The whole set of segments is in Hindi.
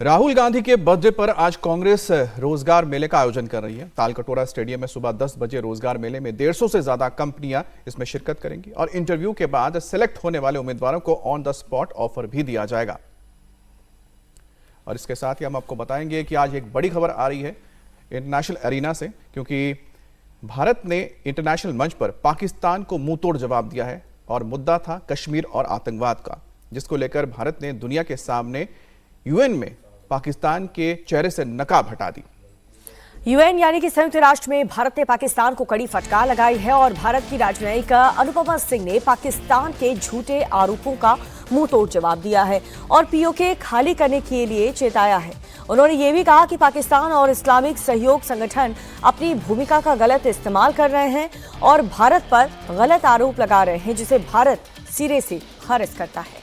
राहुल गांधी के बर्थडे पर आज कांग्रेस रोजगार मेले का आयोजन कर रही है। तालकटोरा स्टेडियम में सुबह 10 बजे रोजगार मेले में 150 से ज्यादा कंपनियां इसमें शिरकत करेंगी और इंटरव्यू के बाद सेलेक्ट होने वाले उम्मीदवारों को ऑन द स्पॉट ऑफर भी दिया जाएगा। और इसके साथ ही हम आपको बताएंगे कि आज एक बड़ी खबर आ रही है इंटरनेशनल एरिना से, क्योंकि भारत ने इंटरनेशनल मंच पर पाकिस्तान को मुंहतोड़ जवाब दिया है और मुद्दा था कश्मीर और आतंकवाद का, जिसको लेकर भारत ने दुनिया के सामने यूएन में पाकिस्तान के चेहरे से नकाब हटा दी। यूएन यानी कि संयुक्त राष्ट्र में भारत ने पाकिस्तान को कड़ी फटकार लगाई है और भारत की राजनयिक अनुपमा सिंह ने पाकिस्तान के झूठे आरोपों का मुंहतोड़ जवाब दिया है और पीओके खाली करने के लिए चेताया है। उन्होंने ये भी कहा कि पाकिस्तान और इस्लामिक सहयोग संगठन अपनी भूमिका का गलत इस्तेमाल कर रहे हैं और भारत पर गलत आरोप लगा रहे हैं, जिसे भारत सिरे से खारिज करता है।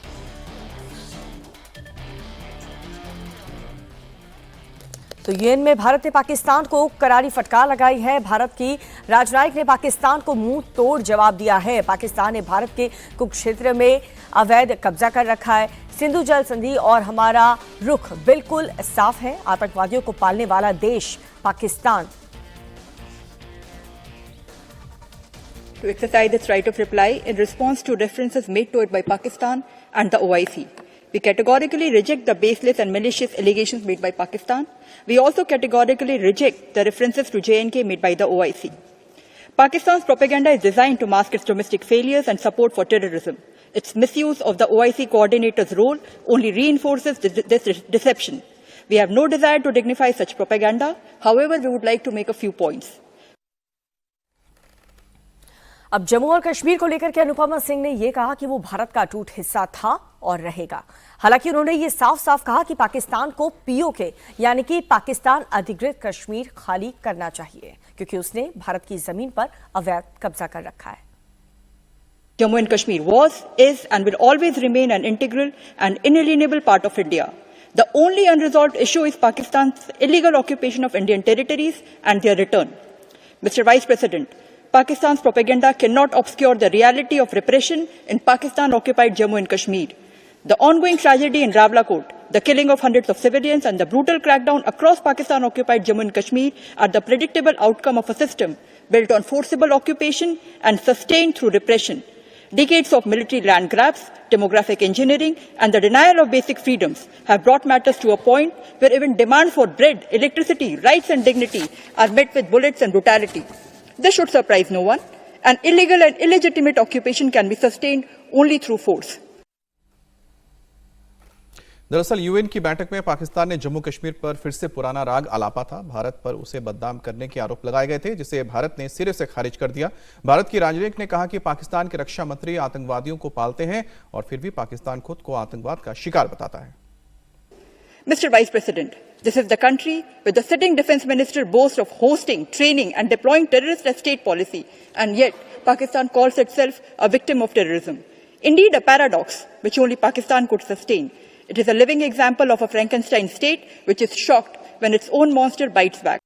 तो यूएन में भारत ने पाकिस्तान को करारी फटकार लगाई है। भारत की राजनयिक ने पाकिस्तान को मुंह तोड़ जवाब दिया है। पाकिस्तान ने भारत के कुछ क्षेत्र में अवैध कब्जा कर रखा है। सिंधु जल संधि और हमारा रुख बिल्कुल साफ है। आतंकवादियों को पालने वाला देश Pakistan. To exercise its right of reply in response to references made to it by Pakistan and the OIC. We categorically reject the baseless and malicious allegations made by Pakistan. We also categorically reject the references to JNK made by the OIC. Pakistan's propaganda is designed to mask its domestic failures and support for terrorism. Its misuse of the OIC coordinator's role only reinforces this deception. We have no desire to dignify such propaganda. However, we would like to make a few points. अब जम्मू और कश्मीर को लेकर के अनुपमा सिंह ने यह कहा कि वो भारत का अटूट हिस्सा था और रहेगा। हालांकि उन्होंने ये साफ साफ कहा कि पाकिस्तान को पीओके यानी कि पाकिस्तान अधिकृत कश्मीर खाली करना चाहिए, क्योंकि उसने भारत की जमीन पर अवैध कब्जा कर रखा है। Jammu and Kashmir was, is and will always remain an integral and inalienable part of India. The only unresolved issue is Pakistan's illegal occupation of Indian territories and their return. Mr. Vice President, Pakistan's propaganda cannot obscure the reality of repression in Pakistan-occupied Jammu and Kashmir. The ongoing tragedy in Rawalakot, the killing of hundreds of civilians and the brutal crackdown across Pakistan-occupied Jammu and Kashmir are the predictable outcome of a system built on forcible occupation and sustained through repression. Decades of military land grabs, demographic engineering and the denial of basic freedoms have brought matters to a point where even demand for bread, electricity, rights and dignity are met with bullets and brutality. This should surprise no one. An illegal and illegitimate occupation can be sustained only through force. दरअसल यूएन की बैठक में पाकिस्तान ने जम्मू कश्मीर पर फिर से पुराना राग आलापा था। भारत पर उसे बदनाम करने के आरोप लगाए गए थे, जिसे भारत ने सिरे से खारिज कर दिया। भारत की राजनयिक ने कहा कि पाकिस्तान के रक्षा मंत्री आतंकवादियों को पालते हैं और फिर भी पाकिस्तान खुद को आतंकवाद का शिकार बताता है। Mr. Vice President, this is the country where the sitting defense minister boasts of hosting, training and deploying terrorist as state policy, and yet Pakistan calls itself a victim of terrorism. Indeed, a paradox which only Pakistan could sustain. It is a living example of a Frankenstein state which is shocked when its own monster bites back.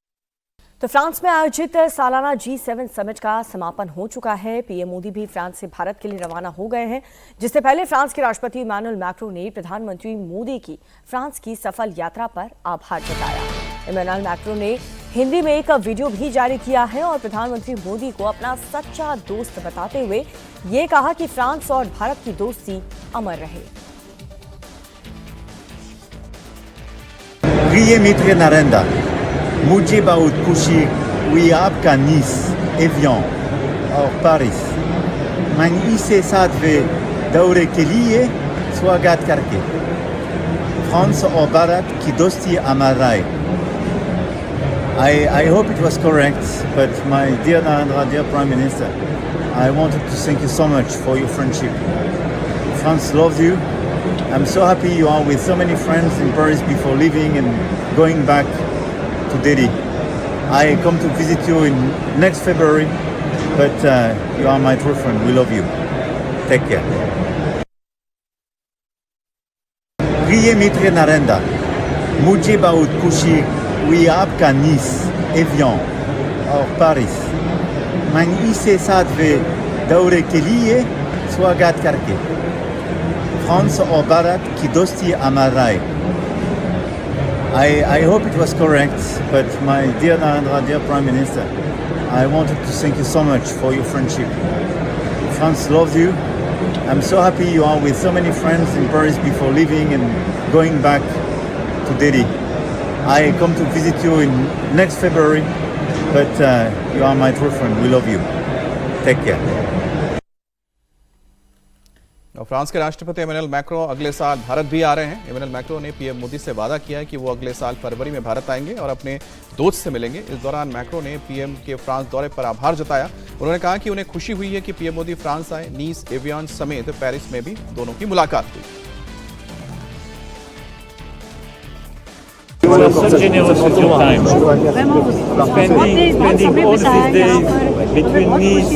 तो फ्रांस में आयोजित सालाना G7 समिट का समापन हो चुका है। पीएम मोदी भी फ्रांस से भारत के लिए रवाना हो गए हैं। जिससे पहले फ्रांस के राष्ट्रपति इमैनुअल मैक्रों ने प्रधानमंत्री मोदी की फ्रांस की सफल यात्रा पर आभार जताया। इमैनुअल मैक्रों ने हिंदी में एक वीडियो भी जारी किया है और प्रधानमंत्री मोदी को अपना सच्चा दोस्त बताते हुए ये कहा कि फ्रांस और भारत की दोस्ती अमर रहे। प्रिय मित्र नरेंद्र, मुझे बहुत खुशी हुई आपका निस, एवियन और पेरिस मैं इसे 7वें दौरे के लिए स्वागत करके फ्रांस और भारत की दोस्ती अमर रहे। I hope it was correct, but my dear Narendra, dear Prime Minister, I wanted to thank you so much for your friendship. France loves you. I'm so happy you are with so many friends in Paris before leaving and going back to Delhi. I come to visit you in next February, but you are my true friend. We love you. Take care. प्रिय मित्र नरेंद्र, मुझे बहुत खुशी हुई आपका निस, एवियन और पेरिस मैं इसे 7वें दौरे के लिए स्वागत करके फ्रांस और भारत की दोस्ती अमर रहे। I hope it was correct, but my dear Narendra, dear Prime Minister, I wanted to thank you so much for your friendship. France loves you. I'm so happy you are with so many friends in Paris before leaving and going back to Delhi. I come to visit you in next February, but you are my true friend. We love you. Take care. और फ्रांस के राष्ट्रपति इमैनुअल मैक्रो अगले साल भारत भी आ रहे हैं। इमैनुअल मैक्रो ने पीएम मोदी से वादा किया है कि वो अगले साल फरवरी में भारत आएंगे और अपने दोस्त से मिलेंगे। इस दौरान मैक्रो ने पीएम के फ्रांस दौरे पर आभार जताया। उन्होंने कहा कि उन्हें खुशी हुई है कि पीएम मोदी फ्रांस आए। नीस, एवियन समेत पेरिस में भी दोनों की मुलाकात हुई। You are so generous with your time. Spending all these days between Nice,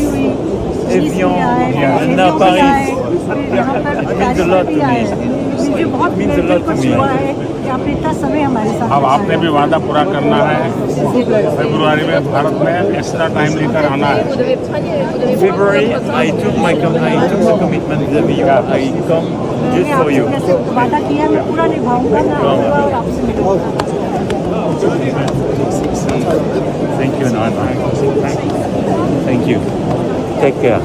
Evian, and now Paris. It means a lot to me. It means a lot to me. अब आपने भी वादा पूरा करना है। फरवरी में भारत में एक्स्ट्रा टाइम लेकर आना है। February, I took my commitment with you. I come just for you. वादा किया मैं पूरा निभाऊंगा ना और आपसे मिलूंगा। Thank you, Narendra. Thank you. Take care.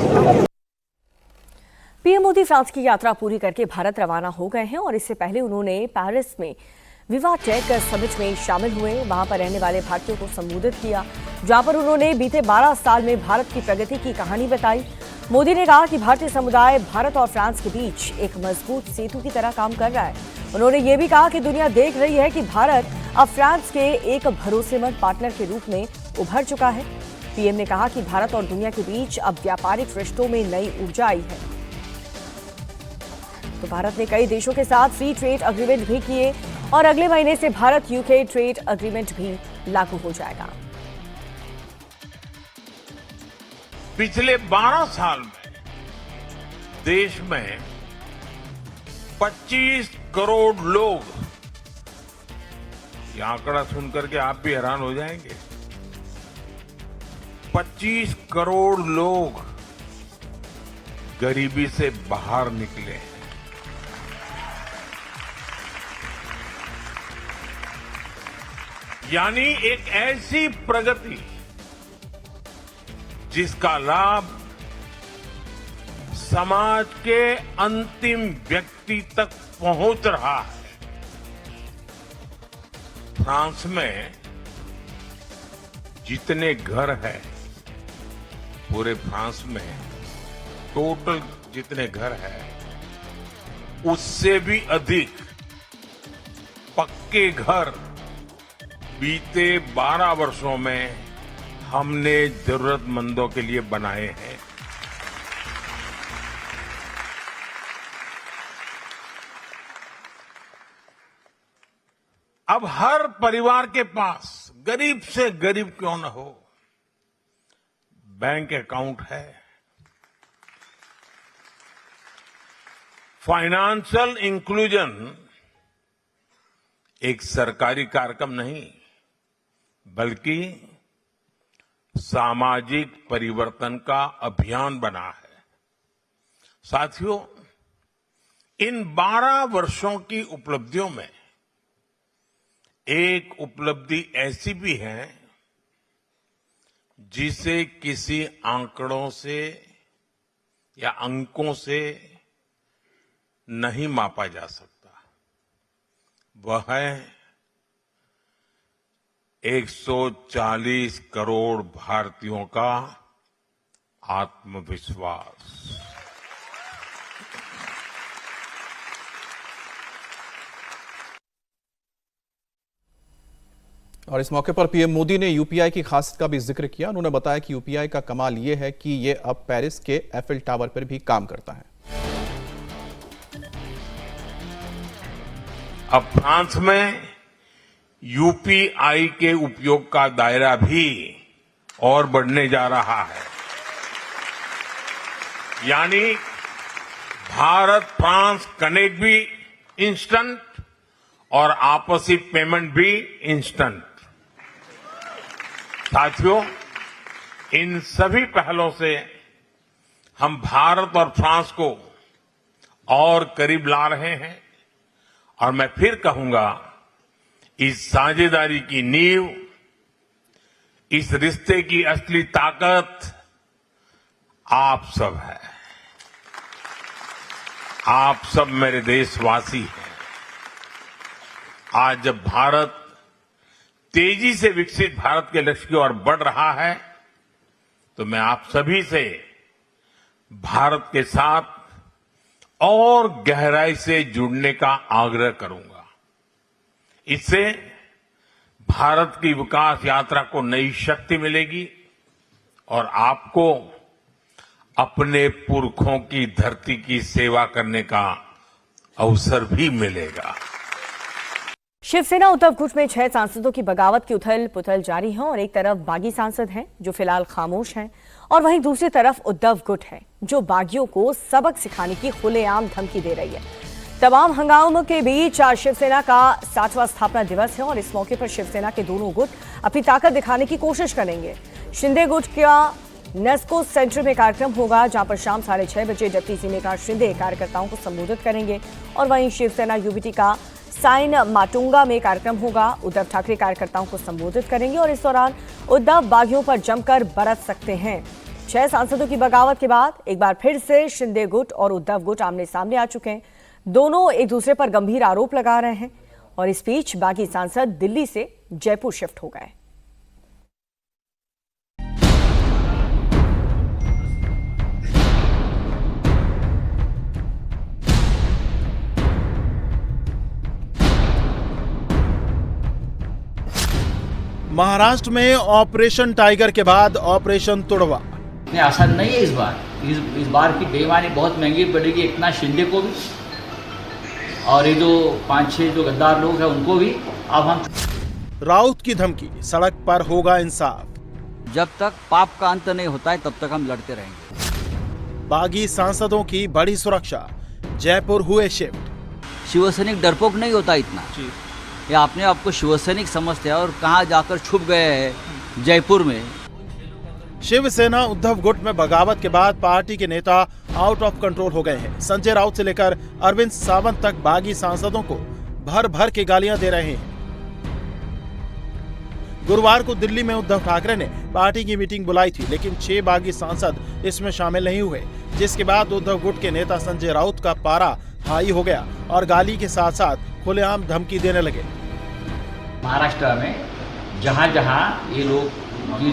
PM Modi France की यात्रा पूरी करके भारत रवाना हो गए हैं और इससे पहले उन्होंने पेरिस में विवा टेक समिट में शामिल हुए। वहां पर रहने वाले भारतीयों को संबोधित किया, जहां पर उन्होंने बीते 12 साल में भारत की प्रगति की कहानी बताई। मोदी ने कहा कि भारतीय समुदाय भारत और फ्रांस के बीच एक मजबूत सेतु की तरह काम कर रहा है। उन्होंने ये भी कहा कि दुनिया देख रही है कि भारत अब फ्रांस के एक भरोसेमंद पार्टनर के रूप में उभर चुका है। पीएम ने कहा कि भारत और दुनिया के बीच अब व्यापारिक रिश्तों में नई ऊर्जा आई है। तो भारत ने कई देशों के साथ फ्री ट्रेड एग्रीमेंट भी किए और अगले महीने से भारत यूके ट्रेड एग्रीमेंट भी लागू हो जाएगा। पिछले 12 साल में देश में 25 करोड़ लोग, ये आंकड़ा सुनकर के आप भी हैरान हो जाएंगे, 25 करोड़ लोग गरीबी से बाहर निकले हैं। यानी एक ऐसी प्रगति जिसका लाभ समाज के अंतिम व्यक्ति तक पहुंच रहा है। फ्रांस में जितने घर हैं, पूरे फ्रांस में टोटल जितने घर हैं, उससे भी अधिक पक्के घर बीते 12 वर्षों में हमने जरूरतमंदों के लिए बनाए हैं। अब हर परिवार के पास, गरीब से गरीब क्यों न हो, बैंक अकाउंट है। फाइनेंशियल इंक्लूजन एक सरकारी कार्यक्रम नहीं, बल्कि सामाजिक परिवर्तन का अभियान बना है। साथियों, इन 12 वर्षों की उपलब्धियों में एक उपलब्धि ऐसी भी है जिसे किसी आंकड़ों से या अंकों से नहीं मापा जा सकता। वह है 140 करोड़ भारतीयों का आत्मविश्वास। और इस मौके पर पीएम मोदी ने यूपीआई की खासियत का भी जिक्र किया। उन्होंने बताया कि यूपीआई का कमाल यह है कि यह अब पेरिस के एफिल टावर पर भी काम करता है। अब फ्रांस में यूपीआई के उपयोग का दायरा भी और बढ़ने जा रहा है। यानी भारत फ्रांस कनेक्ट भी इंस्टेंट और आपसी पेमेंट भी इंस्टेंट। साथियों, इन सभी पहलों से हम भारत और फ्रांस को और करीब ला रहे हैं और मैं फिर कहूंगा, इस साझेदारी की नींव, इस रिश्ते की असली ताकत आप सब है। आप सब मेरे देशवासी हैं। आज जब भारत तेजी से विकसित भारत के लक्ष्य की ओर बढ़ रहा है, तो मैं आप सभी से भारत के साथ और गहराई से जुड़ने का आग्रह करूंगा। इससे भारत की विकास यात्रा को नई शक्ति मिलेगी और आपको अपने पुरखों की धरती की सेवा करने का अवसर भी मिलेगा। शिवसेना उद्धव गुट में 6 सांसदों की बगावत की उथल पुथल जारी है और एक तरफ बागी सांसद हैं जो फिलहाल खामोश हैं और वहीं दूसरी तरफ उद्धव गुट है जो बागियों को सबक सिखाने की खुलेआम धमकी दे रही है। तमाम हंगामों के बीच आज शिवसेना का 60वां स्थापना दिवस है और इस मौके पर शिवसेना के दोनों गुट अपनी ताकत दिखाने की कोशिश करेंगे। शिंदे गुट का नेस्को सेंटर में कार्यक्रम होगा जहां पर शाम 6:30 बजे डिप्टी सीमेकार शिंदे कार्यकर्ताओं को संबोधित करेंगे और वहीं शिवसेना यूबीटी का साइन माटुंगा में कार्यक्रम होगा। उद्धव ठाकरे कार्यकर्ताओं को संबोधित करेंगे और इस दौरान उद्धव बागियों पर जमकर बरस सकते हैं। 6 सांसदों की बगावत के बाद एक बार फिर से शिंदे गुट और उद्धव गुट आमने सामने आ चुके हैं। दोनों एक दूसरे पर गंभीर आरोप लगा रहे हैं और इस बीच बागी सांसद दिल्ली से जयपुर शिफ्ट हो गए। महाराष्ट्र में ऑपरेशन टाइगर के बाद ऑपरेशन तुड़वा। इतने आसान नहीं है इस बार की बेईमानी बहुत महंगी पड़ेगी, एक नाथ शिंदे को भी और ये जो 5-6 जो गद्दार लोग हैं उनको भी। अब हम राउत की धमकी, सड़क पर होगा इंसाफ। जब तक पाप का अंत नहीं होता है तब तक हम लड़ते रहेंगे। बागी सांसदों की बड़ी सुरक्षा, जयपुर हुए शिफ्ट। शिवसैनिक डरपोक नहीं होता इतना, ये अपने आप को शिवसैनिक समझते हैं और कहाँ जाकर छुप गए हैं जयपुर में। शिवसेना उद्धव गुट में बगावत के बाद पार्टी के नेता आउट ऑफ कंट्रोल हो गए हैं। संजय राउत से लेकर अरविंद सावंत तक बागी सांसदों को भर भर के गालियां दे रहे हैं। गुरुवार को दिल्ली में उद्धव ठाकरे ने पार्टी की मीटिंग बुलाई थी, लेकिन 6 बागी सांसद इसमें शामिल नहीं हुए, जिसके बाद उद्धव गुट के नेता संजय राउत का पारा हाई हो गया और गाली के साथ साथ खुलेआम धमकी देने लगे। महाराष्ट्र में जहां जहां ये लोग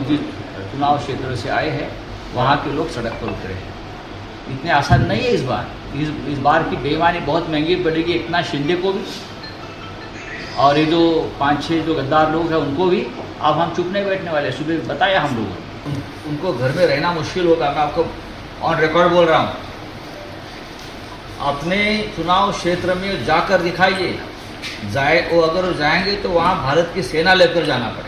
जिस चुनाव क्षेत्र से आए हैं वहां के लोग सड़क पर उतरे हैं। इतने आसान नहीं है इस बार की बेईमानी बहुत महंगी पड़ेगी, एक नाथ शिंदे को भी और ये जो 5-6 जो गद्दार लोग हैं उनको भी। अब हम चुप नहीं बैठने वाले। सुबह बताया हम लोगों उनको घर में रहना मुश्किल होगा। मैं आपको ऑन रिकॉर्ड बोल रहा हूँ, अपने चुनाव क्षेत्र में जाकर दिखाइए। वो अगर जाएंगे तो वहां भारत की सेना लेकर जाना पड़ेगा।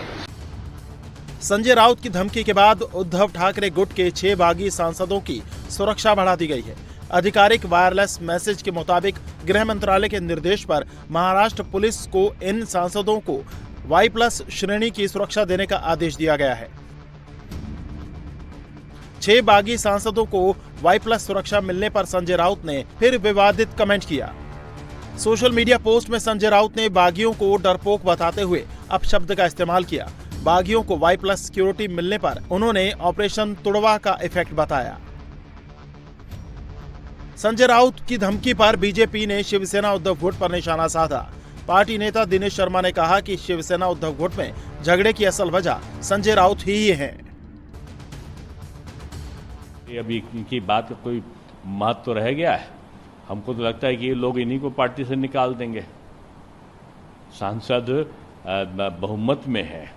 संजय राउत की धमकी के बाद उद्धव ठाकरे गुट के 6 बागी सांसदों की सुरक्षा बढ़ा दी गई है। आधिकारिक वायरलेस मैसेज के मुताबिक गृह मंत्रालय के निर्देश पर महाराष्ट्र पुलिस को इन सांसदों को Y+ श्रेणी की सुरक्षा देने का आदेश दिया गया है। 6 बागी सांसदों को Y+ सुरक्षा मिलने पर संजय राउत ने फिर विवादित कमेंट किया। सोशल मीडिया पोस्ट में संजय राउत ने बागियों को डरपोक बताते हुए अपशब्द का इस्तेमाल किया। बागियों को Y+ सिक्योरिटी मिलने पर उन्होंने ऑपरेशन तुड़वा का इफेक्ट बताया। संजय राउत की धमकी पर बीजेपी ने शिवसेना उद्धव गुट पर निशाना साधा। पार्टी नेता दिनेश शर्मा ने कहा कि शिवसेना उद्धव गुट में झगड़े की असल वजह संजय राउत ही है। अभी इनकी बात का कोई महत्व तो रह गया है? हमको तो लगता है कि ये लोग इन्हीं को पार्टी से निकाल देंगे। सांसद बहुमत में है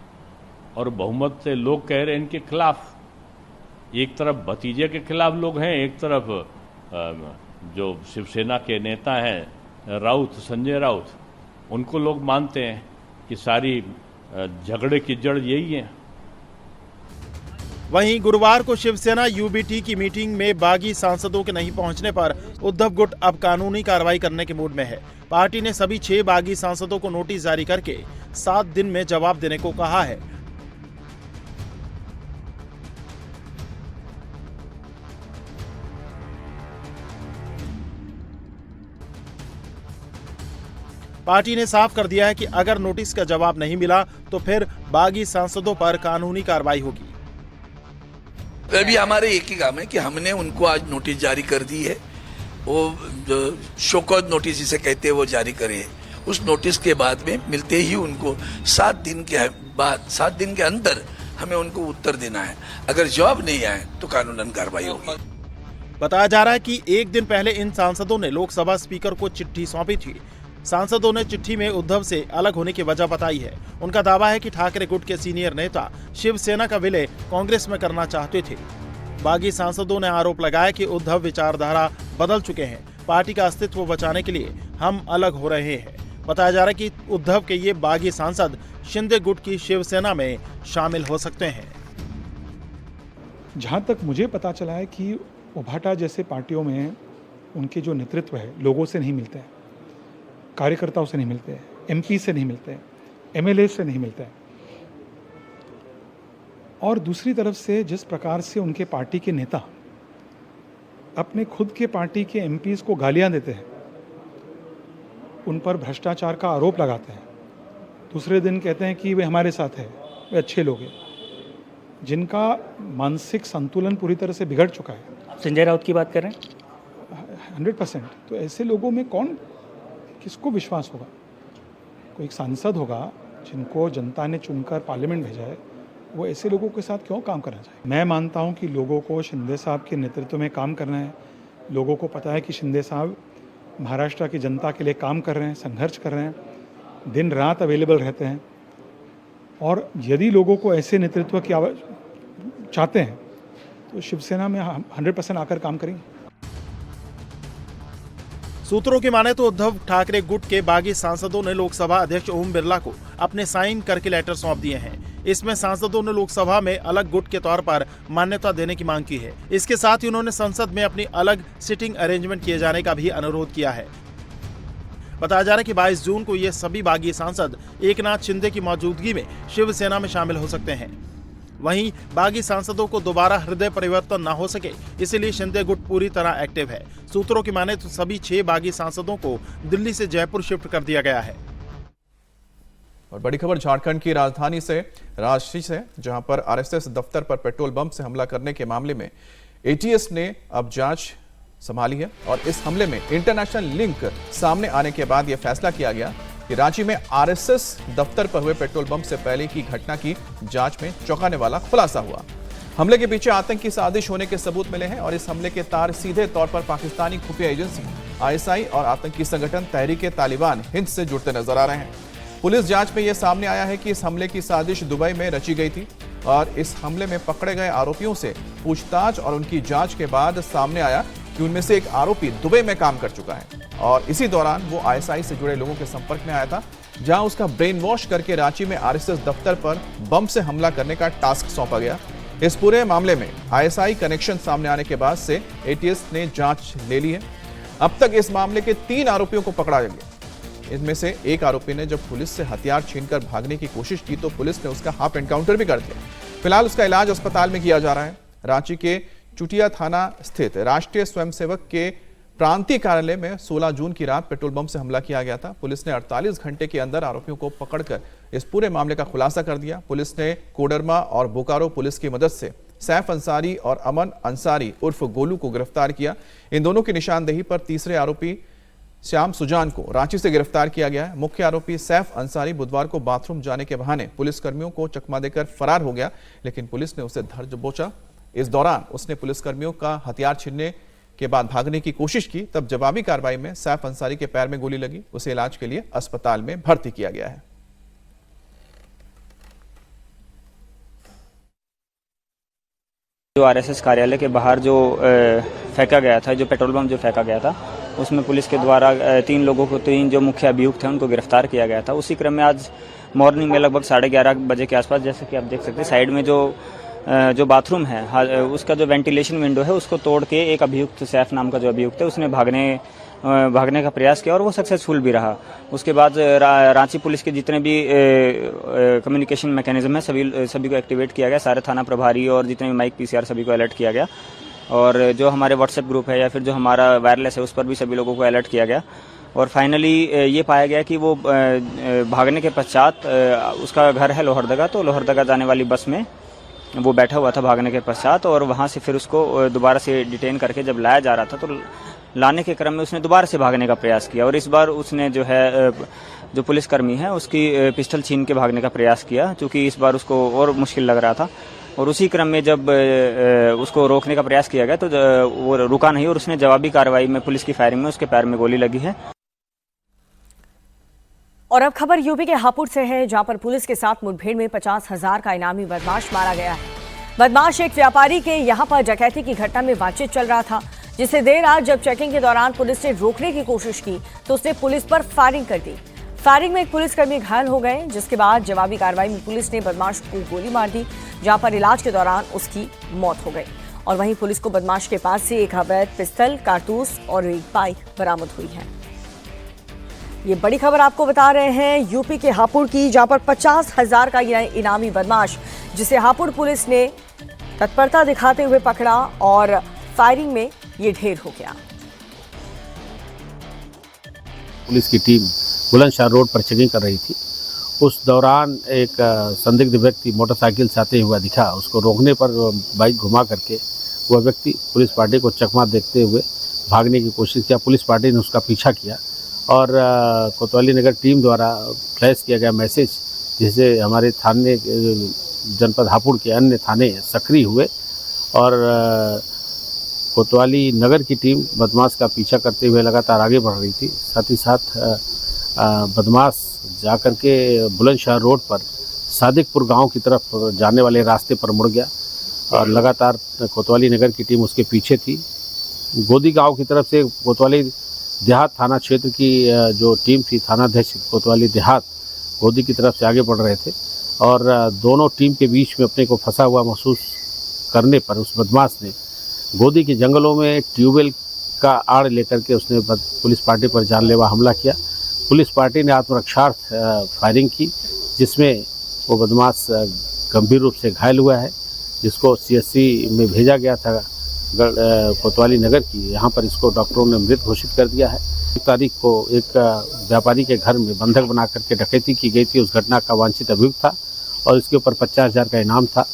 और बहुमत से लोग कह रहे हैं इनके खिलाफ। एक तरफ भतीजे के खिलाफ लोग हैं, एक तरफ जो शिवसेना के नेता हैं राउत, संजय राउत, उनको लोग मानते हैं कि सारी झगड़े की जड़ यही है। वहीं गुरुवार को शिवसेना यूबीटी की मीटिंग में बागी सांसदों के नहीं पहुंचने पर उद्धव गुट अब कानूनी कार्रवाई करने के मूड में है। पार्टी ने सभी 6 बागी सांसदों को नोटिस जारी करके 7 दिन में जवाब देने को कहा है। पार्टी ने साफ कर दिया है कि अगर नोटिस का जवाब नहीं मिला तो फिर बागी सांसदों पर कानूनी कार्रवाई होगी। अभी हमारे एक ही काम है कि हमने उनको आज नोटिस जारी कर दी है, वो शोकॉज नोटिस जिसे कहते हैं वो जारी करे। उस नोटिस के बाद में मिलते ही उनको 7 दिन के अंदर हमें उनको उत्तर देना है। अगर जवाब नहीं आए तो कानूनन कार्रवाई होगी। बताया जा रहा है कि एक दिन पहले इन सांसदों ने लोकसभा स्पीकर को चिट्ठी सौंपी थी। सांसदों ने चिट्ठी में उद्धव से अलग होने की वजह बताई है। उनका दावा है कि ठाकरे गुट के सीनियर नेता शिवसेना का विलय कांग्रेस में करना चाहते थे। बागी सांसदों ने आरोप लगाया कि उद्धव विचारधारा बदल चुके हैं, पार्टी का अस्तित्व बचाने के लिए हम अलग हो रहे हैं। बताया जा रहा है कि उद्धव के ये बागी सांसद शिंदे गुट की शिवसेना में शामिल हो सकते हैं। जहाँ तक मुझे पता चला है कि उभाटा जैसे पार्टियों में उनके जो नेतृत्व है लोगों से नहीं मिलते हैं, कार्यकर्ताओं से नहीं मिलते हैं, एमपी से नहीं मिलते हैं, एमएलए से नहीं मिलते हैं। और दूसरी तरफ से जिस प्रकार से उनके पार्टी के नेता अपने खुद के पार्टी के एमपीज को गालियां देते हैं, उन पर भ्रष्टाचार का आरोप लगाते हैं, दूसरे दिन कहते हैं कि वे हमारे साथ हैं, वे अच्छे लोग हैं, जिनका मानसिक संतुलन पूरी तरह से बिगड़ चुका है। संजय राउत की बात कर रहे हैं 100%। तो ऐसे लोगों में किसको विश्वास होगा? कोई एक सांसद होगा जिनको जनता ने चुनकर पार्लियामेंट भेजा है, वो ऐसे लोगों के साथ क्यों काम करना चाहिए? मैं मानता हूं कि लोगों को शिंदे साहब के नेतृत्व में काम करना है। लोगों को पता है कि शिंदे साहब महाराष्ट्र की जनता के लिए काम कर रहे हैं, संघर्ष कर रहे हैं, दिन रात अवेलेबल रहते हैं। और यदि लोगों को ऐसे नेतृत्व की चाहते हैं तो शिवसेना में 100% आकर काम करेंगे। सूत्रों की माने तो उद्धव ठाकरे गुट के बागी सांसदों ने लोकसभा अध्यक्ष ओम बिरला को अपने साइन करके लेटर सौंप दिए हैं। इसमें सांसदों ने लोकसभा में अलग गुट के तौर पर मान्यता देने की मांग की है। इसके साथ ही उन्होंने संसद में अपनी अलग सिटिंग अरेंजमेंट किए जाने का भी अनुरोध किया है। बताया जा रहा है कि 22 जून को ये सभी बागी सांसद एकनाथ शिंदे की मौजूदगी में शिवसेना में शामिल हो सकते हैं। वहीं बागी सांसदों को दोबारा हृदय परिवर्तन न हो सके, इसलिए शिंदे गुट पूरी तरह एक्टिव है। सूत्रों की माने तो सभी 6 बागी सांसदों को दिल्ली से जयपुर शिफ्ट कर दिया गया है। और बड़ी खबर झारखंड की राजधानी से रांची से, जहां पर आरएसएस दफ्तर पर पेट्रोल बम से हमला करने के मामले में एटीएस ने अब जांच संभाली है। और इस हमले में इंटरनेशनल लिंक सामने आने के बाद यह फैसला किया गया कि रांची में आरएसएस दफ्तर पर हुए पेट्रोल बम से पहले की घटना की जांच में चौंकाने वाला खुलासा हुआ। हमले के पीछे आतंकी साजिश होने के सबूत मिले हैं और इस हमले के तार सीधे तौर पर पाकिस्तानी खुफिया एजेंसी आईएसआई और आतंकी संगठन तहरीक तालिबान हिंद से जुड़ते नजर आ रहे हैं। पुलिस जांच में यह सामने आया है कि इस हमले की साजिश दुबई में रची गई थी और इस हमले में पकड़े गए आरोपियों से पूछताछ और उनकी जांच के बाद सामने आया कि उनमें से एक आरोपी दुबई में काम कर चुका है और इसी दौरान वो आईएसआई से जुड़े लोगों के संपर्क में आया था, जहां उसका ब्रेन वॉश करके रांची में आरएसएस दफ्तर पर बम से हमला करने का टास्क सौंपा गया। इस पूरे मामले में आईएसआई कनेक्शन सामने आने के बाद से एटीएस ने जांच ले ली है। अब तक इस मामले के 3 आरोपियों को पकड़ा गया। इनमें से एक आरोपी ने जब पुलिस से हथियार छीनकर भागने की कोशिश की तो पुलिस ने उसका हाफ एनकाउंटर भी कर दिया। फिलहाल उसका इलाज अस्पताल में किया जा रहा है। रांची के चुटिया थाना स्थित राष्ट्रीय स्वयंसेवक के प्रांतीय कार्यालय में 16 जून की रात पेट्रोल बम से हमला किया गया था। पुलिस ने 48 घंटे के अंदर आरोपियों को पकड़कर इस पूरे मामले का खुलासा कर दिया। पुलिस ने कोडरमा और बोकारो पुलिस की मदद से सैफ अंसारी और अमन अंसारी उर्फ गोलू को गिरफ्तार किया। इन दोनों की निशानदेही पर तीसरे आरोपी श्याम सुजान को रांची से गिरफ्तार किया गया है। मुख्य आरोपी सैफ अंसारी बुधवार को बाथरूम जाने के बहाने पुलिसकर्मियों को चकमा देकर फरार हो गया, लेकिन पुलिस ने उसे धर दबोचा। इस दौरान उसने पुलिसकर्मियों का हथियार छीनने के बाद भागने की कोशिश की। तब जवाबी कार्रवाई में सैफ अंसारी के पैर में गोली लगी। उसे इलाज के लिए अस्पताल में भर्ती किया गया है। जो आरएसएस कार्यालय के बाहर जो फेंका गया था, जो पेट्रोल बम जो फेंका गया था, उसमें पुलिस के द्वारा 3 लोगों को, 3 जो मुख्य अभियुक्त थे उनको गिरफ्तार किया गया था। उसी क्रम में आज मॉर्निंग में लगभग 11:30 बजे के आसपास, जैसे कि आप देख सकते हैं साइड में जो बाथरूम है, उसका जो वेंटिलेशन विंडो है उसको तोड़ के एक अभियुक्त, सैफ नाम का जो अभियुक्त है, उसने भागने का प्रयास किया और वो सक्सेसफुल भी रहा। उसके बाद रांची पुलिस के जितने भी कम्युनिकेशन मैकेनिज्म है सभी को एक्टिवेट किया गया। सारे थाना प्रभारी और जितने भी माइक पीसीआर सभी को अलर्ट किया गया और जो हमारे व्हाट्सएप ग्रुप है या फिर जो हमारा वायरलेस है उस पर भी सभी लोगों को अलर्ट किया गया। और फाइनली ये पाया गया कि वो भागने के पश्चात उसका घर है लोहरदगा, तो लोहरदगा जाने वाली बस में वो बैठा हुआ था भागने के पश्चात, और वहाँ से फिर उसको दोबारा से डिटेन करके जब लाया जा रहा था तो लाने के क्रम में उसने दोबारा से भागने का प्रयास किया, और इस बार उसने जो है जो पुलिसकर्मी है उसकी पिस्टल छीन के भागने का प्रयास किया, क्योंकि इस बार उसको और मुश्किल लग रहा था। और उसी क्रम में जब उसको रोकने का प्रयास किया गया तो वो रुका नहीं और उसने जवाबी कार्रवाई में पुलिस की फायरिंग में उसके पैर में गोली लगी है। और अब खबर यूपी के हापुड़ से है, जहां पर पुलिस के साथ मुठभेड़ में 50,000 का इनामी बदमाश मारा गया है। बदमाश एक व्यापारी के यहां पर डकैती की घटना में बातचीत चल रहा था, जिसे देर रात जब चेकिंग के दौरान पुलिस ने रोकने की कोशिश की तो उसने पुलिस पर फायरिंग कर दी। फायरिंग में एक पुलिसकर्मी घायल हो गए, जिसके बाद जवाबी कार्रवाई में पुलिस ने बदमाश को गोली मार दी, जहां पर इलाज के दौरान उसकी मौत हो गई। और वहीं पुलिस को बदमाश के पास से एक अवैध पिस्तल, कारतूस और एक बाइक बरामद हुई है। ये बड़ी खबर आपको बता रहे हैं यूपी के हापुड़ की, जहां पर 50,000 का इनामी बदमाश, जिसे हापुड़ पुलिस ने तत्परता दिखाते हुए पकड़ा और फायरिंग में ये ढेर हो गया। पुलिस की टीम बुलंदशहर रोड पर चेकिंग कर रही थी। उस दौरान एक संदिग्ध व्यक्ति मोटरसाइकिल से आते हुआ दिखा। उसको रोकने पर बाइक घुमा करके वह व्यक्ति पुलिस पार्टी को चकमा देखते हुए भागने की कोशिश किया। पुलिस पार्टी ने उसका पीछा किया और कोतवाली नगर टीम द्वारा फ्लैश किया गया मैसेज, जिससे हमारे थाने जनपद हापुड़ के अन्य थाने सक्रिय हुए और कोतवाली नगर की टीम बदमाश का पीछा करते हुए लगातार आगे बढ़ रही थी। साथ ही साथ बदमाश जाकर के बुलंदशहर रोड पर सादिकपुर गांव की तरफ जाने वाले रास्ते पर मुड़ गया और लगातार कोतवाली नगर की टीम उसके पीछे थी। गोदी गांव की तरफ से कोतवाली देहात थाना क्षेत्र की जो टीम थी, थानाध्यक्ष कोतवाली देहात गोदी की तरफ से आगे बढ़ रहे थे और दोनों टीम के बीच में अपने को फंसा हुआ महसूस करने पर उस बदमाश ने गोदी के जंगलों में ट्यूबवेल का आड़ लेकर के उसने पुलिस पार्टी पर जानलेवा हमला किया। पुलिस पार्टी ने आत्मरक्षार्थ फायरिंग की, जिसमें वो बदमाश गंभीर रूप से घायल हुआ है, जिसको CSC में भेजा गया था कोतवाली नगर की। यहाँ पर इसको डॉक्टरों ने मृत घोषित कर दिया है। 1 तारीख को एक व्यापारी के घर में बंधक बना करके डकैती की गई थी। उस घटना का वांछित अभियुक्त था और इसके ऊपर 50,000 का इनाम था।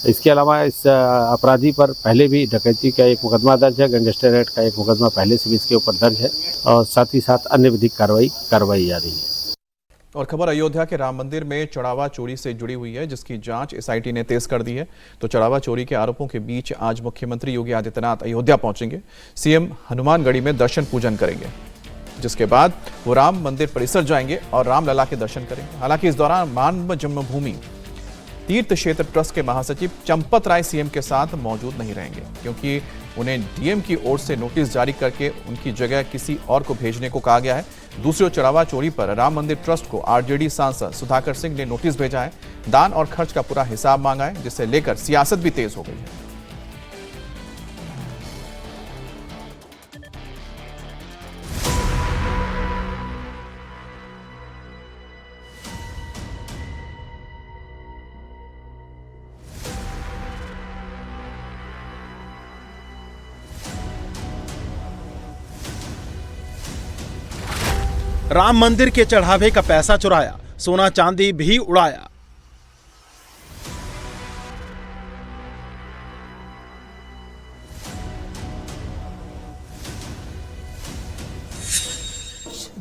इसके अलावा इस अपराधी पर पहले भी डकैती का एक मुकदमा दर्ज है, गैंगस्टर एक्ट का एक मुकदमा पहले से भी इसके ऊपर दर्ज है और साथ ही साथ अन्य विधिक कार्रवाई जा रही है। और खबर अयोध्या के राम मंदिर में चढ़ावा चोरी से जुड़ी हुई है, जिसकी जांच SIT ने तेज कर दी है। तो चढ़ावा चोरी के आरोपों के बीच आज मुख्यमंत्री योगी आदित्यनाथ अयोध्या पहुंचेंगे। CM हनुमानगढ़ी में दर्शन पूजन करेंगे, जिसके बाद वो राम मंदिर परिसर जाएंगे और रामलला के दर्शन करेंगे। हालांकि इस दौरान मानव जन्मभूमि तीर्थ क्षेत्र ट्रस्ट के महासचिव चंपत राय CM के साथ मौजूद नहीं रहेंगे, क्योंकि उन्हें DM की ओर से नोटिस जारी करके उनकी जगह किसी और को भेजने को कहा गया है। दूसरी ओर चढ़ावा चोरी पर राम मंदिर ट्रस्ट को RJD सांसद सुधाकर सिंह ने नोटिस भेजा है। दान और खर्च का पूरा हिसाब मांगा है, जिसे लेकर सियासत भी तेज हो गई है। राम मंदिर के चढ़ावे का पैसा चुराया, सोना चांदी भी उड़ाया।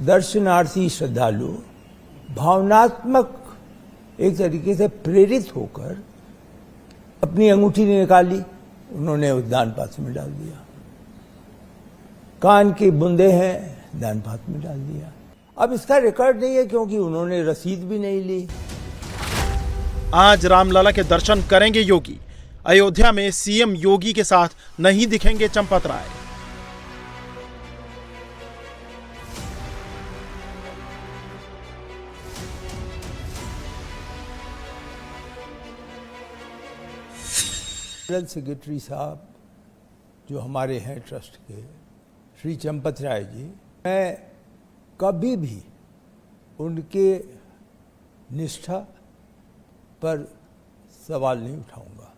दर्शनार्थी श्रद्धालु भावनात्मक एक तरीके से प्रेरित होकर अपनी अंगूठी निकाली, उन्होंने उस दान पात्र में डाल दिया। कान की बूंदे हैं, दान पात्र में डाल दिया। अब इसका रिकॉर्ड नहीं है क्योंकि उन्होंने रसीद भी नहीं ली। आज रामलला के दर्शन करेंगे योगी। अयोध्या में CM योगी के साथ नहीं दिखेंगे चंपत राय। जनरल सेक्रेटरी साहब जो हमारे हैं ट्रस्ट के, श्री चंपत राय जी, मैं कभी भी उनके निष्ठा पर सवाल नहीं उठाऊंगा।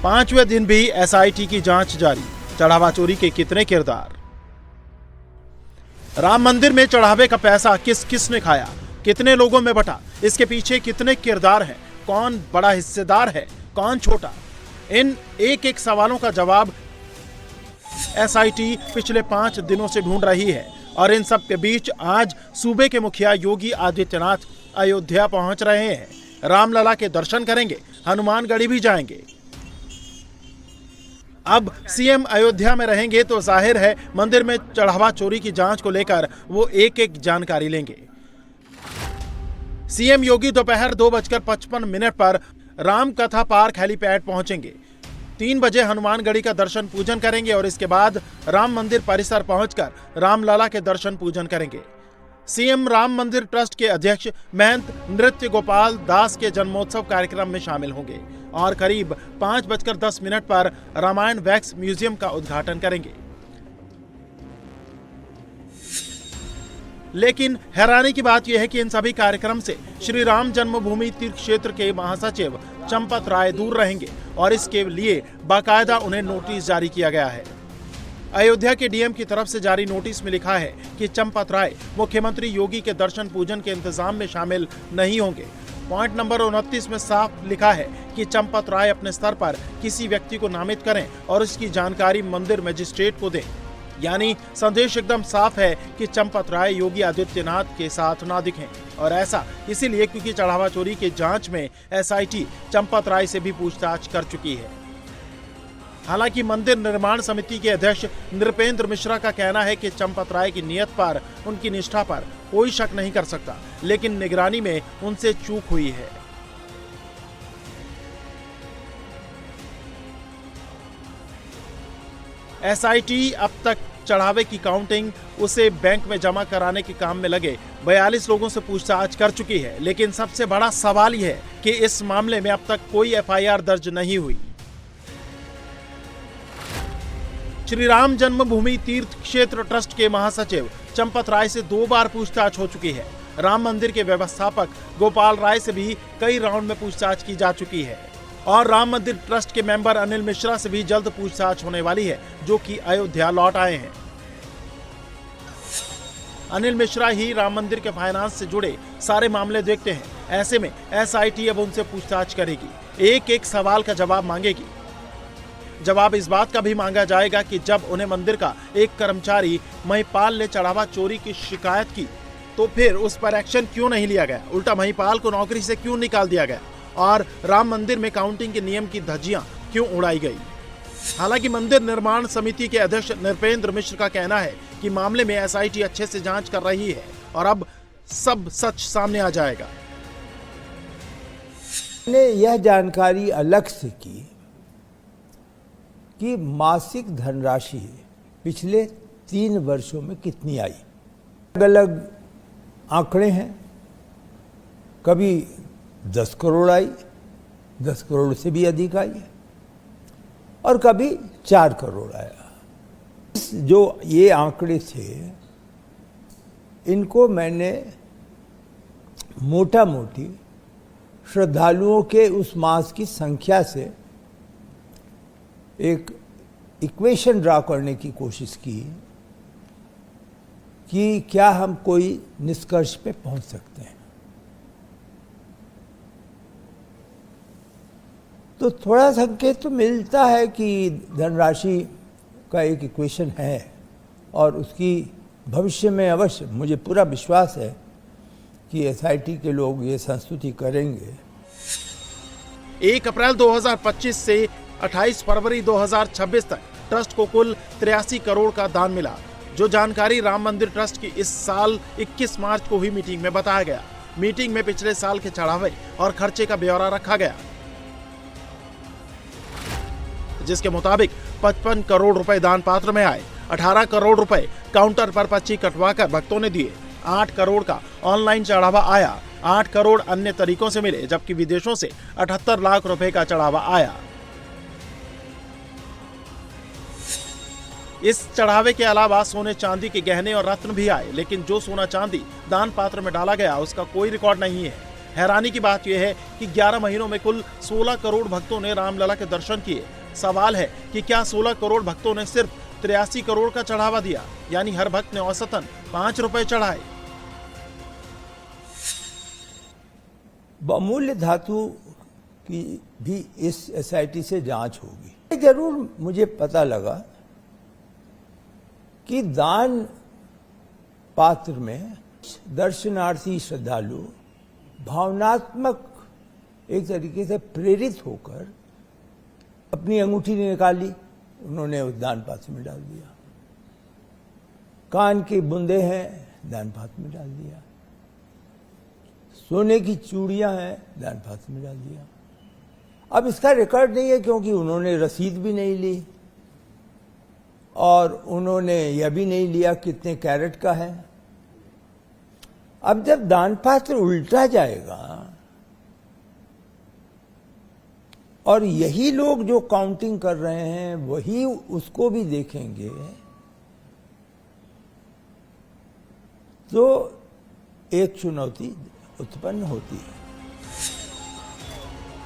5वें दिन भी SIT की जांच जारी। चढ़ावा चोरी के कितने किरदार। राम मंदिर में चढ़ावे का पैसा किस किस ने खाया, कितने लोगों में बंटा, इसके पीछे कितने किरदार हैं, कौन बड़ा हिस्सेदार है, कौन छोटा, इन एक एक सवालों का जवाब एसआईटी पिछले 5 दिनों से ढूंढ रही है। और इन सब के बीच आज सूबे के मुखिया योगी आदित्यनाथ अयोध्या पहुंच रहे हैं। रामलला के दर्शन करेंगे, हनुमानगढ़ी भी जाएंगे। अब सीएम अयोध्या में रहेंगे तो जाहिर है मंदिर में चढ़ावा चोरी की जांच को लेकर वो एक एक जानकारी लेंगे। सीएम योगी दोपहर 2:55 पर राम कथा पार्क हेलीपैड पहुंचेंगे। 3 बजे हनुमानगढ़ी का दर्शन पूजन करेंगे और इसके बाद राम मंदिर परिसर पहुंचकर रामलला के दर्शन पूजन करेंगे। सीएम राम मंदिर ट्रस्ट के अध्यक्ष महंत नृत्य गोपाल दास के जन्मोत्सव कार्यक्रम में शामिल होंगे और करीब 5:10 पर रामायण वैक्स म्यूजियम का उद्घाटन करेंगे। लेकिन हैरानी की बात यह है कि इन सभी कार्यक्रम से श्री राम जन्मभूमि तीर्थ क्षेत्र के महासचिव चंपत राय दूर रहेंगे और इसके लिए बाकायदा उन्हें नोटिस जारी किया गया है। अयोध्या के डीएम की तरफ से जारी नोटिस में लिखा है कि चंपत राय मुख्यमंत्री योगी के दर्शन पूजन के इंतजाम में शामिल नहीं होंगे। पॉइंट नंबर 29 में साफ लिखा है कि चंपत राय अपने स्तर पर किसी व्यक्ति को नामित करें और इसकी जानकारी मंदिर मजिस्ट्रेट को दें। यानी संदेश एकदम साफ है कि चंपत राय योगी आदित्यनाथ के साथ ना दिखें, और ऐसा इसीलिए क्योंकि चढ़ावा चोरी की जांच में एसआईटी चंपत राय से भी पूछताछ कर चुकी है। हालांकि मंदिर निर्माण समिति के अध्यक्ष नृपेंद्र मिश्रा का कहना है कि चंपत राय की नियत पर, उनकी निष्ठा पर कोई शक नहीं कर सकता, लेकिन निगरानी में उनसे चूक हुई है। एसआईटी अब तक चढ़ावे की काउंटिंग, उसे बैंक में जमा कराने के काम में लगे 42 लोगों से पूछताछ कर चुकी है। लेकिन सबसे बड़ा सवाल यह है कि इस मामले में अब तक कोई एफआईआर दर्ज नहीं हुई। श्री राम जन्मभूमि तीर्थ क्षेत्र ट्रस्ट के महासचिव चंपत राय से 2 बार पूछताछ हो चुकी है। राम मंदिर के व्यवस्थापक गोपाल राय से भी कई राउंड में पूछताछ की जा चुकी है और राम मंदिर ट्रस्ट के मेंबर अनिल मिश्रा से भी जल्द पूछताछ होने वाली है, जो कि अयोध्या लौट आए हैं। अनिल मिश्रा ही राम मंदिर के फाइनेंस से जुड़े सारे मामले देखते हैं। ऐसे में एसआईटी अब उनसे पूछताछ करेगी, एक एक सवाल का जवाब मांगेगी। जवाब इस बात का भी मांगा जाएगा कि जब उन्हें मंदिर का एक कर्मचारी महिपाल ने चढ़ावा चोरी की शिकायत की तो फिर उस पर एक्शन क्यों नहीं लिया गया, उल्टा महिपाल को नौकरी से क्यों निकाल दिया गया और राम मंदिर में काउंटिंग के नियम की धज्जियां क्यों उड़ाई गई। हालांकि मंदिर निर्माण समिति के अध्यक्ष नृपेंद्र मिश्र का कहना है कि मामले में एसआईटी अच्छे से जांच कर रही है और अब सब सच सामने आ जाएगा। मैंने यह जानकारी अलग से की कि मासिक धनराशि पिछले 3 वर्षों में कितनी आई। अलग अलग आंकड़े हैं, कभी 10 करोड़ आई, 10 करोड़ से भी अधिक आई और कभी 4 करोड़ आया। जो ये आंकड़े थे इनको मैंने मोटा मोटी श्रद्धालुओं के उस मास की संख्या से एक इक्वेशन ड्रा करने की कोशिश की कि क्या हम कोई निष्कर्ष पे पहुंच सकते हैं। तो थोड़ा संकेत तो मिलता है कि धनराशि का एक इक्वेशन है और उसकी भविष्य में अवश्य, मुझे पूरा विश्वास है कि एसआईटी के लोग ये संस्तुति करेंगे। 1 अप्रैल 2025 से 28 फरवरी 2026 तक ट्रस्ट को कुल 83 करोड़ का दान मिला, जो जानकारी राम मंदिर ट्रस्ट की इस साल 21 मार्च को हुई मीटिंग में बताया गया। मीटिंग में पिछले साल के चढ़ावे और खर्चे का ब्यौरा रखा गया, जिसके मुताबिक 55 करोड़ रुपए दान पात्र में आए, 18 करोड़ रुपए काउंटर पर पर्ची कटवाकर भक्तों ने दिए, 8 करोड़ का ऑनलाइन चढ़ावा आया, 8 करोड़ अन्य तरीकों से मिले, जबकि विदेशों से 78 लाख रुपए का चढ़ावा आया। इस चढ़ावे के अलावा सोने चांदी के गहने और रत्न भी आए, लेकिन जो सोना चांदी दान पात्र में डाला गया उसका कोई रिकॉर्ड नहीं है। हैरानी की बात यह है कि 11 महीनों में कुल 16 करोड़ भक्तों ने रामलला के दर्शन किए। सवाल है कि क्या 16 करोड़ भक्तों ने सिर्फ 83 करोड़ का चढ़ावा दिया, यानी हर भक्त ने औसतन 5 रुपए चढ़ाए। बहुमूल्य धातु की भी इस एसआईटी से जांच होगी। जरूर मुझे पता लगा कि दान पात्र में दर्शनार्थी श्रद्धालु भावनात्मक एक तरीके से प्रेरित होकर अपनी अंगूठी निकाली, उन्होंने उस दान पात्र में डाल दिया। कान की बूंदे हैं, दान पात्र में डाल दिया। सोने की चूड़ियां हैं, दान पात्र में डाल दिया। अब इसका रिकॉर्ड नहीं है क्योंकि उन्होंने रसीद भी नहीं ली और उन्होंने यह भी नहीं लिया कितने कैरेट का है। अब जब दान पात्र उल्टा जाएगा और यही लोग जो काउंटिंग कर रहे हैं वही उसको भी देखेंगे तो एक चुनौती उत्पन्न होती है।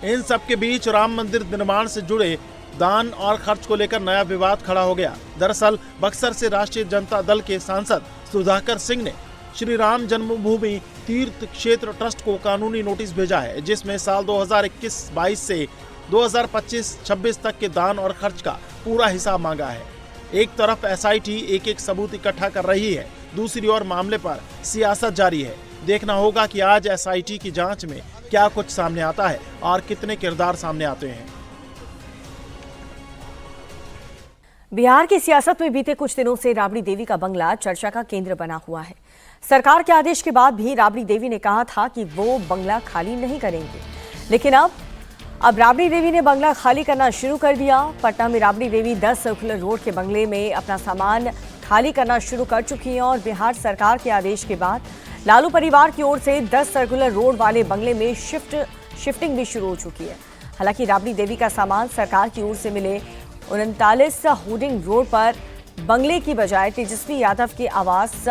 इन सब के बीच राम मंदिर निर्माण से जुड़े दान और खर्च को लेकर नया विवाद खड़ा हो गया। दरअसल बक्सर से राष्ट्रीय जनता दल के सांसद सुधाकर सिंह ने श्री राम जन्मभूमि तीर्थ क्षेत्र ट्रस्ट को कानूनी नोटिस भेजा है, जिसमें साल 2021-22 से 2025-26 तक के दान और खर्च का पूरा हिसाब मांगा है। एक तरफ एसआईटी एक सबूत इकट्ठा कर रही है, दूसरी ओर मामले पर सियासत जारी है। देखना होगा कि आज एसआईटी की जांच में क्या कुछ सामने आता है और कितने किरदार सामने आते हैं। बिहार की सियासत में बीते कुछ दिनों से राबड़ी देवी का बंगला चर्चा का केंद्र बना हुआ है। सरकार के आदेश के बाद भी राबड़ी देवी ने कहा था कि वो बंगला खाली नहीं करेंगे, लेकिन अब राबड़ी देवी ने बंगला खाली करना शुरू कर दिया। पटना में राबड़ी देवी 10 सर्कुलर रोड के बंगले में अपना सामान खाली करना शुरू कर चुकी हैं और बिहार सरकार के आदेश के बाद लालू परिवार की ओर से 10 सर्कुलर रोड वाले बंगले में शिफ्टिंग भी शुरू हो चुकी है। हालांकि राबड़ी देवी का सामान सरकार की ओर से मिले 39 होर्डिंग रोड पर बंगले की बजाय तेजस्वी यादव के आवास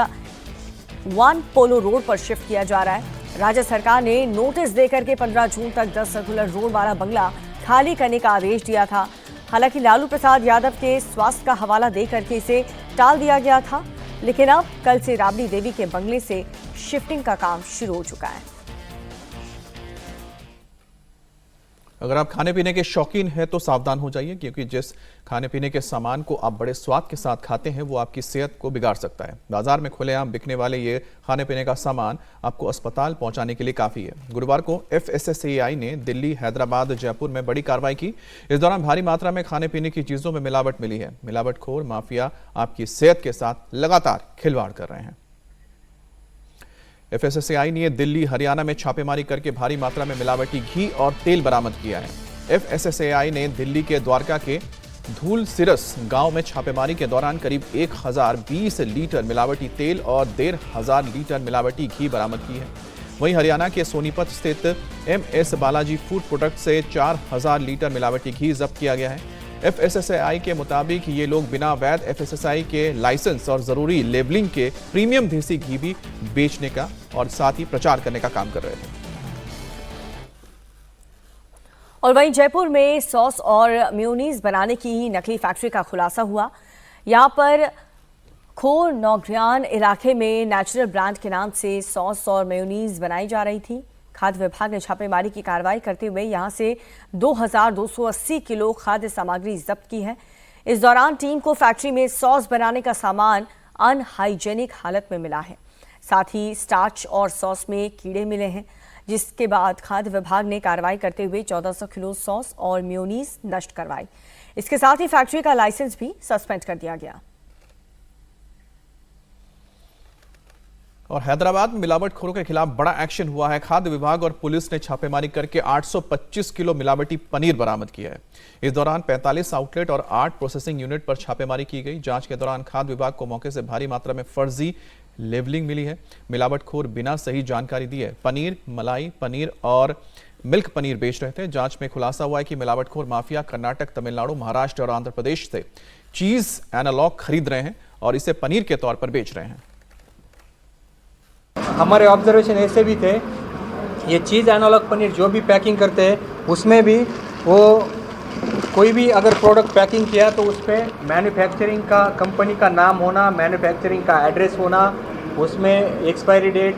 1 पोलो रोड पर शिफ्ट किया जा रहा है। राज्य सरकार ने नोटिस देकर के 15 जून तक 10 सर्कुलर रोड वाला बंगला खाली करने का आदेश दिया था। हालांकि लालू प्रसाद यादव के स्वास्थ्य का हवाला देकर के इसे टाल दिया गया था, लेकिन अब कल से राबड़ी देवी के बंगले से शिफ्टिंग का काम शुरू हो चुका है। अगर आप खाने पीने के शौकीन हैं तो सावधान हो जाइए, क्योंकि जिस खाने पीने के सामान को आप बड़े स्वाद के साथ खाते हैं वो आपकी सेहत को बिगाड़ सकता है। बाजार में खुलेआम बिकने वाले ये खाने पीने का सामान आपको अस्पताल पहुंचाने के लिए काफी है। गुरुवार को FSSAI ने दिल्ली, हैदराबाद, जयपुर में बड़ी कार्रवाई की। इस दौरान भारी मात्रा में खाने पीने की चीजों में मिलावट मिली है। मिलावटखोर माफिया आपकी सेहत के साथ लगातार खिलवाड़ कर रहे हैं। FSSAI ने दिल्ली, हरियाणा में छापेमारी करके भारी मात्रा में मिलावटी घी और तेल बरामद किया है। FSSAI ने दिल्ली के द्वारका के धूल सिरस गांव में छापेमारी के दौरान करीब 1020 लीटर मिलावटी तेल और 1500 लीटर मिलावटी घी बरामद की है। वहीं हरियाणा के सोनीपत स्थित MS बालाजी फूड प्रोडक्ट से 4000 लीटर मिलावटी घी जब्त किया गया है। FSSAI के मुताबिक ये लोग बिना वैध FSSAI के लाइसेंस और जरूरी लेबलिंग के प्रीमियम देसी घी भी बेचने का और साथ ही प्रचार करने का काम कर रहे थे। और वहीं जयपुर में सॉस और मेयोनीज बनाने की नकली फैक्ट्री का खुलासा हुआ। यहां पर खो नौग्रियान इलाके में नेचुरल ब्रांड के नाम से सॉस और मेयोनीज बनाई जा रही थी। खाद्य विभाग ने छापेमारी की कार्रवाई करते हुए यहां से 2280 किलो खाद्य सामग्री जब्त की है। इस दौरान टीम को फैक्ट्री में सॉस बनाने का सामान अनहाइजेनिक हालत में मिला है। साथ ही स्टार्च और सॉस में कीड़े मिले हैं, जिसके बाद खाद्य विभाग ने कार्रवाई करते हुए 1400 किलो सॉस और मेयोनीज नष्ट करवाई। इसके साथ ही फैक्ट्री का लाइसेंस भी सस्पेंड कर दिया गया। और हैदराबाद में मिलावटखोरों के खिलाफ बड़ा एक्शन हुआ है। खाद्य विभाग और पुलिस ने छापेमारी करके 825 किलो मिलावटी पनीर बरामद किया है। इस दौरान 45 आउटलेट और 8 प्रोसेसिंग यूनिट पर छापेमारी की गई। जांच के दौरान खाद्य विभाग को मौके से भारी मात्रा में फर्जी लेबलिंग मिली है। मिलावटखोर बिना सही जानकारी दिए पनीर, मलाई पनीर और मिल्क पनीर बेच रहे थे। जांच में खुलासा हुआ है कि मिलावटखोर माफिया कर्नाटक, तमिलनाडु, महाराष्ट्र और आंध्र प्रदेश से चीज एनालॉग खरीद रहे हैं और इसे पनीर के तौर पर बेच रहे हैं। हमारे ऑब्जर्वेशन ऐसे भी थे, ये चीज़ एनालॉग पनीर जो भी पैकिंग करते हैं उसमें भी वो कोई भी अगर प्रोडक्ट पैकिंग किया तो उस पर मैन्युफैक्चरिंग का कंपनी का नाम होना, मैन्युफैक्चरिंग का एड्रेस होना, उसमें एक्सपायरी डेट,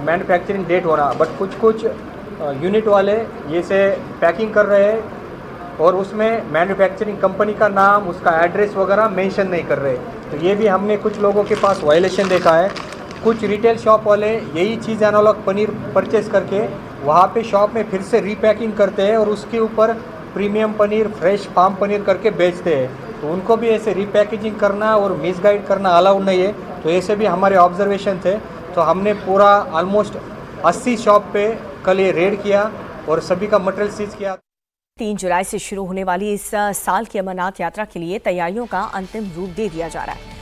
मैन्युफैक्चरिंग डेट होना। बट कुछ यूनिट वाले ये से पैकिंग कर रहे हैं और उसमें मैन्युफैक्चरिंग कंपनी का नाम, उसका एड्रेस वगैरह मेंशन नहीं कर रहे। तो ये भी हमने कुछ लोगों के पास वायलेशन देखा है। कुछ रिटेल शॉप वाले यही चीज़ एनालॉग पनीर परचेस करके वहाँ पे शॉप में फिर से रीपैकिंग करते हैं और उसके ऊपर premium paneer, fresh farm paneer करके बेचते हैं। तो उनको भी ऐसे रीपैकेजिंग करना और मिसगाइड करना अलाउड नहीं है। तो ऐसे भी हमारे ऑब्जर्वेशन थे। तो हमने पूरा ऑलमोस्ट 80 शॉप पे कल ये रेड किया और सभी का मटेरियल सीज किया। 3 जुलाई से शुरू होने वाली इस साल की अमरनाथ यात्रा के लिए तैयारियों का अंतिम रूप दे दिया जा रहा है।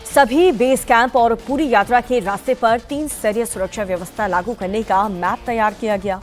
सभी बेस कैंप और पूरी यात्रा के रास्ते पर 3 स्तरीय सुरक्षा व्यवस्था लागू करने का मैप तैयार किया गया,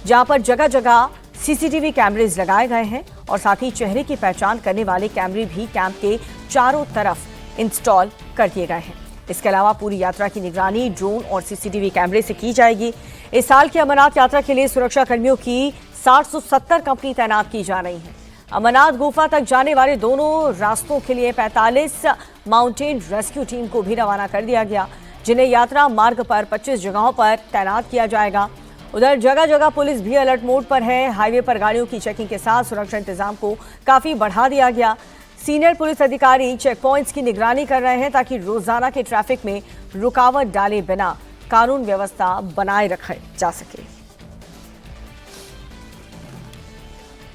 जहां पर जगह जगह सीसीटीवी कैमरेज लगाए गए हैं और साथ ही चेहरे की पहचान करने वाले कैमरे भी कैंप के चारों तरफ इंस्टॉल कर दिए गए हैं। इसके अलावा पूरी यात्रा की निगरानी ड्रोन और सीसीटीवी कैमरे से की जाएगी। इस साल की अमरनाथ यात्रा के लिए सुरक्षा कर्मियों की 770 कंपनी तैनात की जा रही हैं। अमरनाथ गुफा तक जाने वाले दोनों रास्तों के लिए 45 माउंटेन रेस्क्यू टीम को भी रवाना कर दिया गया, जिन्हें यात्रा मार्ग पर 25 जगहों पर तैनात किया जाएगा। उधर जगह जगह पुलिस भी अलर्ट मोड पर है। हाईवे पर गाड़ियों की चेकिंग के साथ सुरक्षा इंतजाम को काफी बढ़ा दिया गया। सीनियर पुलिस अधिकारी चेक पॉइंट्स की निगरानी कर रहे हैं ताकि रोजाना के ट्रैफिक में रुकावट डाले बिना कानून व्यवस्था बनाए रखी जा सके।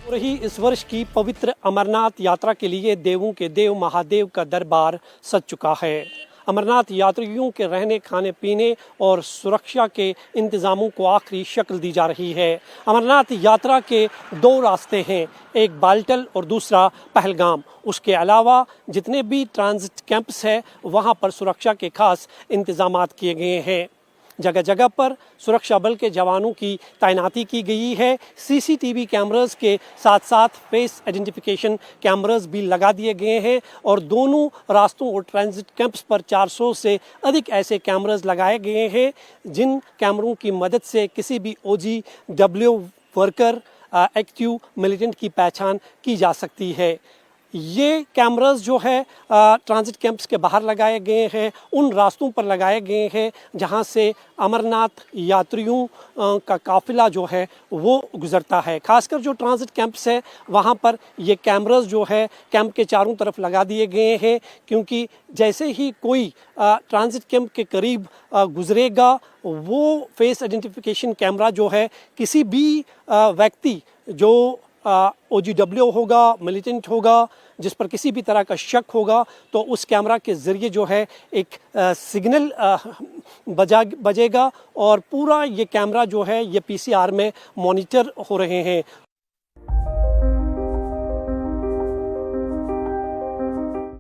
रही इस वर्ष की पवित्र अमरनाथ यात्रा के लिए देवों के देव महादेव का दरबार सज चुका है। अमरनाथ यात्रियों के रहने, खाने पीने और सुरक्षा के इंतजामों को आखिरी शक्ल दी जा रही है। अमरनाथ यात्रा के 2 रास्ते हैं, एक बालटल और दूसरा पहलगाम। उसके अलावा जितने भी ट्रांजिट कैंप्स हैं वहां पर सुरक्षा के खास इंतजामात किए गए हैं। जगह जगह पर सुरक्षा बल के जवानों की तैनाती की गई है। सीसीटीवी कैमरास के साथ साथ फेस आइडेंटिफिकेशन कैमरास भी लगा दिए गए हैं और दोनों रास्तों और ट्रांजिट कैंप्स पर 400 से अधिक ऐसे कैमरास लगाए गए हैं, जिन कैमरों की मदद से किसी भी OGW वर्कर, एक्टिव मिलिटेंट की पहचान की जा सकती है। ये कैमरास जो है ट्रांजिट कैंप्स के बाहर लगाए गए हैं, उन रास्तों पर लगाए गए हैं जहां से अमरनाथ यात्रियों का काफिला जो है वो गुजरता है। खासकर जो ट्रांजिट कैंप्स है वहां पर ये कैमरास जो है कैंप के चारों तरफ लगा दिए गए हैं, क्योंकि जैसे ही कोई ट्रांजिट कैंप के करीब गुजरेगा वो फेस आइडेंटिफिकेशन कैमरा जो है किसी भी व्यक्ति जो OGW होगा, मिलिटेंट होगा, जिस पर किसी भी तरह का शक होगा, तो उस कैमरा के ज़रिए जो है एक सिग्नल बजेगा और पूरा ये कैमरा जो है ये PCR में मॉनिटर हो रहे हैं।